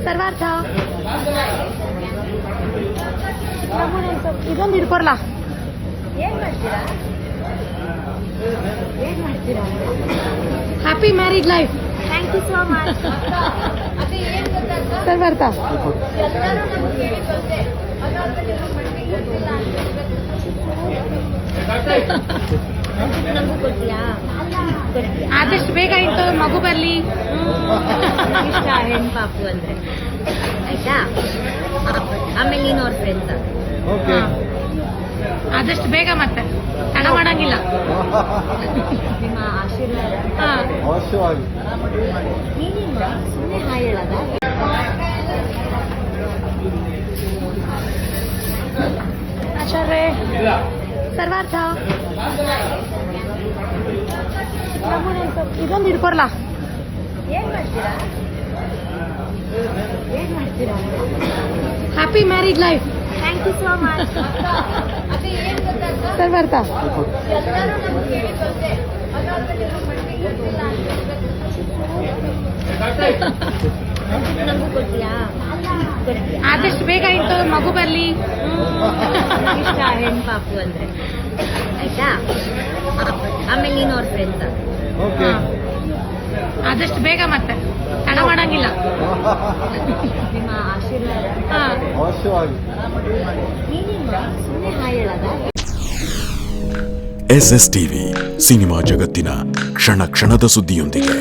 ಸರ್ವಾರ್ಥ ಇದೊಂದು ಹಿಡ್ಕೊರ್ಲಾ. ಏನ್ ಮಾಡ್ತೀರಾ? Happy married life. Thank you so much. ಅದೇ ಏನ್ ಗೊತ್ತಾಗ್ತದೆ, ಸರ್ವಾರ್ಥ ಎಲ್ಲರೂ ನಮ್ಗೆ ಕೇಳಿ ಬಂದೆ ಅದಾದ್ಮೇಲೆ ನಿಮ್ಮ ಮನೆಗೆ ಗೊತ್ತಿಲ್ಲ ಅಂತ ನಮಗೂ ಕೊಡ್ತೀಯಾ? ಆದಷ್ಟು ಬೇಗ ಇಂತ ಮಗು ಬರ್ಲಿ. ಇಷ್ಟ ಹೆಣ್ಣು ಪಾಪು ಅಂದ್ರೆ ಆಯ್ತಾ. ಆಮೇಲೆ ನೀನು ಅವ್ರ ಫ್ರೆಂಡ್ಸ್ ಆದಷ್ಟು ಬೇಗ ಮತ್ತೆ ತಡ ಮಾಡಂಗಿಲ್ಲ. ನಿಮ್ಮ ಆಶೀರ್ವಾದ ಹಾ ಅವಶ್ಯವಾಗಿ. ನೀನಿಮ್ಮ ಸುಮ್ಮನೆ ಹಾಯ್ ಹೇಳದ. ಆಚಾರ್ಯ ಸರ್ವಾರ್ಥ ಇದೊಂದು ಹಿಡ್ಕೊರ್ಲಾ. ಏನ್ ಮಾಡ್ತೀರಾ? ಏನ್ ಮಾಡ್ತೀರಾ? Happy married life. Thank you so much. ಅದೇ ಏನ್ ಗೊತ್ತಾಗ್ತದೆ, ಸರ್ವಾರ್ಥ ಎಲ್ಲರೂ ನಮ್ಗೆ ಕೇಳಿ ಬಂದೆ ಅದಾದ್ಮೇಲೆ ನಿಮ್ಮ ಮನೆಗೆ ಗೊತ್ತಿಲ್ಲ ಅಂತ ನಮಗೂ ಕೊಡ್ತೀಯಾ? ಆದಷ್ಟು ಬೇಗ ಇಂತ ಮಗು ಬರ್ಲಿ. ಇಷ್ಟ ಹೆಣ್ಣು ಪಾಪು ಅಂದ್ರೆ ಆಯ್ತಾ. ಆಮೇಲೆ ನೀನು ಅವ್ರ ಫ್ರೆಂಡ್ಸ್ ಆದಷ್ಟು ಬೇಗ ಮತ್ತೆ ತಡ ಮಾಡಂಗಿಲ್ಲ. ನಿಮ್ಮ ಆಶೀರ್ವಾದ ಹಾ ಅವಶ್ಯವಾಗಿ. ನೀನಿಮ್ಮ ಸುಮ್ಮನೆ ಹಾಯ್ ಹೇಳದ. SS ಟಿವಿ ಸಿನಿಮಾ ಜಗತ್ತಿನ ಕ್ಷಣ ಕ್ಷಣದ ಸುದ್ದಿಯೊಂದಿಗೆ.